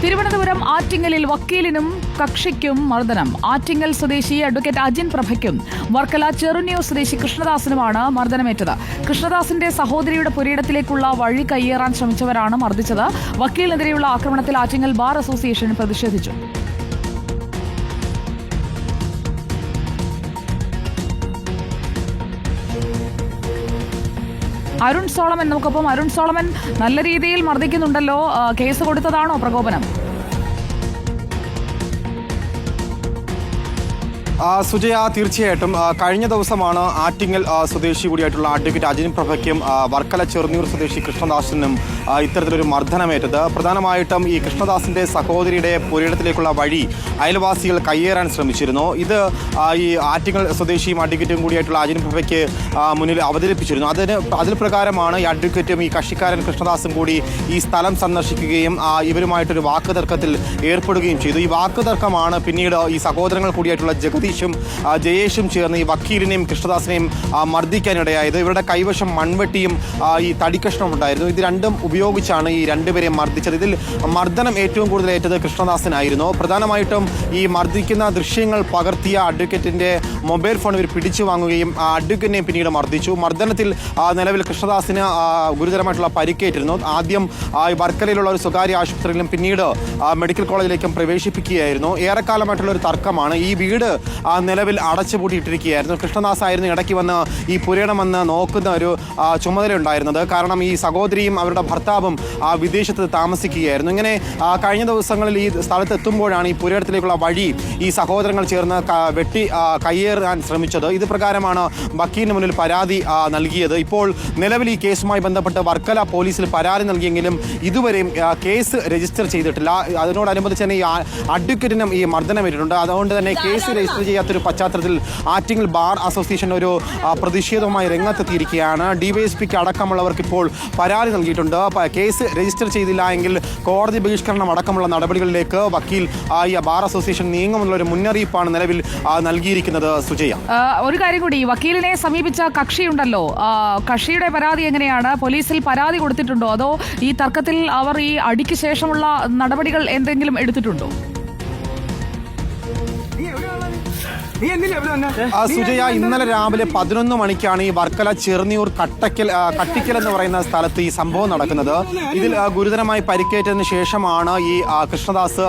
തിരുവനന്തപുരം ആറ്റിങ്ങലിൽ വക്കീലിനും കക്ഷിക്കും മർദ്ദനം. ആറ്റിങ്ങൽ സ്വദേശി അഡ്വക്കേറ്റ് അജിൻ പ്രഭയ്ക്കും വർക്കല ചെറുന്നിയൂർ സ്വദേശി കൃഷ്ണദാസിനുമാണ് മർദ്ദനമേറ്റത്. കൃഷ്ണദാസിന്റെ സഹോദരിയുടെ പുരയിടത്തിലേക്കുള്ള വഴി കയ്യേറാൻ ശ്രമിച്ചവരാണ് മർദ്ദിച്ചത്. വക്കീലിനെതിരെയുള്ള ആക്രമണത്തിൽ ആറ്റിങ്ങൽ ബാർ അസോസിയേഷൻ പ്രതിഷേധിച്ചു. അരുൺ സോളമൻ നമുക്കൊപ്പം. അരുൺ സോളമൻ, നല്ല രീതിയിൽ മർദ്ദിക്കുന്നുണ്ടല്ലോ. കേസ് കൊടുത്തതാണോ പ്രകോപനം? സുജയ, തീർച്ചയായിട്ടും കഴിഞ്ഞ ദിവസമാണ് ആറ്റിങ്ങൽ സ്വദേശി കൂടിയായിട്ടുള്ള അഡ്വക്കേറ്റ് അജിൻ പ്രഭയ്ക്കും വർക്കല ചെറുന്നിയൂർ സ്വദേശി കൃഷ്ണദാസിനും ഇത്തരത്തിലൊരു മർദ്ദനമേറ്റത്. പ്രധാനമായിട്ടും ഈ കൃഷ്ണദാസിന്റെ സഹോദരിയുടെ പുരയിടത്തിലേക്കുള്ള വഴി അയൽവാസികൾ കയ്യേറാൻ ശ്രമിച്ചിരുന്നു. ഇത് ഈ ആറ്റിങ്ങൽ സ്വദേശിയും അഡ്വക്കേറ്റും കൂടിയായിട്ടുള്ള അജിൻ പ്രഭയ്ക്ക് മുന്നിൽ അവതരിപ്പിച്ചിരുന്നു. അതിൽ പ്രകാരമാണ് ഈ അഡ്വക്കേറ്റും ഈ കക്ഷിക്കാരൻ കൃഷ്ണദാസും കൂടി ഈ സ്ഥലം സന്ദർശിക്കുകയും ഇവരുമായിട്ടൊരു വാക്കുതർക്കത്തിൽ ഏർപ്പെടുകയും ചെയ്തു. ഈ വാക്കുതർക്കമാണ് പിന്നീട് ഈ സഹോദരങ്ങൾ കൂടിയായിട്ടുള്ള ജയേഷും ചേർന്ന് ഈ വക്കീലിനെയും കൃഷ്ണദാസിനെയും മർദ്ദിക്കാനിടയായത്. ഇവരുടെ കൈവശം മൺവെട്ടിയും ഈ തടിക്കഷ്ണവും ഉണ്ടായിരുന്നു. ഇത് രണ്ടും ഉപയോഗിച്ചാണ് ഈ രണ്ടുപേരെയും മർദ്ദിച്ചത്. ഇതിൽ മർദ്ദനം ഏറ്റവും കൂടുതൽ ഏറ്റത് കൃഷ്ണദാസിനായിരുന്നു. പ്രധാനമായിട്ടും ഈ മർദ്ദിക്കുന്ന ദൃശ്യങ്ങൾ പകർത്തിയ അഡ്വക്കേറ്റിന്റെ മൊബൈൽ ഫോൺ ഇവർ പിടിച്ചു വാങ്ങുകയും അഡ്വക്കേറ്റിനെയും പിന്നീട് മർദ്ദിച്ചു. മർദ്ദനത്തിൽ നിലവിൽ കൃഷ്ണദാസിന് ഗുരുതരമായിട്ടുള്ള പരിക്കേറ്റിരുന്നു. ആദ്യം വർക്കലയിലുള്ള ഒരു സ്വകാര്യ ആശുപത്രിയിലും പിന്നീട് മെഡിക്കൽ കോളേജിലേക്കും പ്രവേശിപ്പിക്കുകയായിരുന്നു. ഏറെക്കാലമായിട്ടുള്ള ഒരു തർക്കമാണ്. ഈ വീട് നിലവിൽ അടച്ചുപൂട്ടിയിട്ടിരിക്കുകയായിരുന്നു. കൃഷ്ണദാസ് ആയിരുന്നു ഇടയ്ക്ക് വന്ന് ഈ പുരയിടം വന്ന് നോക്കുന്ന ഒരു ചുമതല ഉണ്ടായിരുന്നത്. കാരണം ഈ സഹോദരിയും അവരുടെ ഭർത്താവും വിദേശത്ത് താമസിക്കുകയായിരുന്നു. ഇങ്ങനെ കഴിഞ്ഞ ദിവസങ്ങളിൽ ഈ സ്ഥലത്ത് എത്തുമ്പോഴാണ് ഈ പുരയിടത്തിലേക്കുള്ള വഴി ഈ സഹോദരങ്ങൾ ചേർന്ന് വെട്ടി കയ്യേറാൻ ശ്രമിച്ചത്. ഇത് പ്രകാരമാണ് വക്കീലിന് മുന്നിൽ പരാതി നൽകിയത്. ഇപ്പോൾ നിലവിൽ ഈ കേസുമായി ബന്ധപ്പെട്ട് വർക്കല പോലീസിൽ പരാതി നൽകിയെങ്കിലും ഇതുവരെയും കേസ് രജിസ്റ്റർ ചെയ്തിട്ടില്ല. അതിനോടനുബന്ധിച്ച് തന്നെ ഈ അഡ്വക്കേറ്റിനും ഈ മർദ്ദനമേറ്റിട്ടുണ്ട്. അതുകൊണ്ട് തന്നെ കേസ് രജിസ്റ്റർ ചെയ്യാത്തൊരു പശ്ചാത്തലത്തിൽ ആറ്റിങ്ങൽ ബാർ അസോസിയേഷൻ ഒരു പ്രതിഷേധവുമായി രംഗത്തെത്തിയിരിക്കുകയാണ്. ഡിവൈഎസ്പിക്ക് അടക്കമുള്ളവർക്ക് ഇപ്പോൾ പരാതി നൽകിയിട്ടുണ്ട്. കേസ് രജിസ്റ്റർ ചെയ്തില്ല എങ്കിൽ കോടതി ബഹിഷ്കരണം അടക്കമുള്ള നടപടികളിലേക്ക് വക്കീൽ ബാർ അസോസിയേഷൻ നീങ്ങുമെന്നുള്ള ഒരു മുന്നറിയിപ്പാണ് നിലവിൽ നൽകിയിരിക്കുന്നത്. സുജയ, ഒരു കാര്യം കൂടി, വക്കീലിനെ സമീപിച്ച കക്ഷിയുണ്ടല്ലോ, കക്ഷിയുടെ പരാതി എങ്ങനെയാണ്? പോലീസിൽ പരാതി കൊടുത്തിട്ടുണ്ടോ? അതോ ഈ തർക്കത്തിൽ അവർ ഈ അടിക്ക് ശേഷമുള്ള നടപടികൾ എന്തെങ്കിലും എടുത്തിട്ടുണ്ടോ? സുജയ, ഇന്നലെ രാവിലെ 11 മണിക്കാണ് ഈ വർക്കല ചെറുന്നിയൂർ കട്ടിക്കൽ എന്ന് പറയുന്ന സ്ഥലത്ത് ഈ സംഭവം നടക്കുന്നത്. ഇതിൽ ഗുരുതരമായി പരിക്കേറ്റതിന് ശേഷമാണ് ഈ കൃഷ്ണദാസ്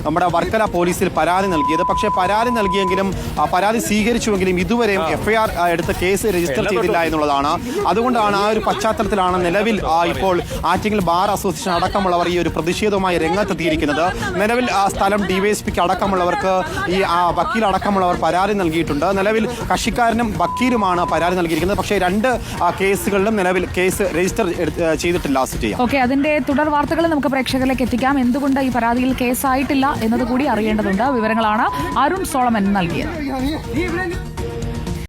നമ്മുടെ വർക്കല പോലീസിൽ പരാതി നൽകിയത്. പക്ഷേ പരാതി നൽകിയെങ്കിലും പരാതി സ്വീകരിച്ചുവെങ്കിലും ഇതുവരെയും എഫ്ഐആർ എടുത്ത് കേസ് രജിസ്റ്റർ ചെയ്തില്ല എന്നുള്ളതാണ്. അതുകൊണ്ടാണ് ആ ഒരു പശ്ചാത്തലത്തിലാണ് നിലവിൽ ഇപ്പോൾ ആറ്റിങ്ങൽ ബാർ അസോസിയേഷൻ അടക്കമുള്ളവർ ഈ ഒരു പ്രതിഷേധവുമായി രംഗത്തെത്തിയിരിക്കുന്നത്. നിലവിൽ സ്ഥലം ഡിവൈഎസ്പിക്ക് അടക്കമുള്ളവർക്ക് ഈ വക്കീൽ അടക്കമുള്ള പരാതി നൽകിയിട്ടുണ്ട്. നിലവിൽ കക്ഷിക്കാരനും വക്കീലുമാണ് പരാതി നൽകിയിരിക്കുന്നത്. പക്ഷേ രണ്ട് കേസുകളിലും നിലവിൽ കേസ് രജിസ്റ്റർ ചെയ്തിട്ടില്ല. ഓക്കെ, അതിന്റെ തുടർ വാർത്തകൾ നമുക്ക് പ്രേക്ഷകരിലേക്ക് എത്തിക്കാം. എന്തുകൊണ്ട് ഈ പരാതിയിൽ കേസായിട്ടില്ല എന്നത് കൂടി അറിയേണ്ടതുണ്ട്. വിവരങ്ങളാണ് അരുൺ സോളമൻ നൽകിയത്.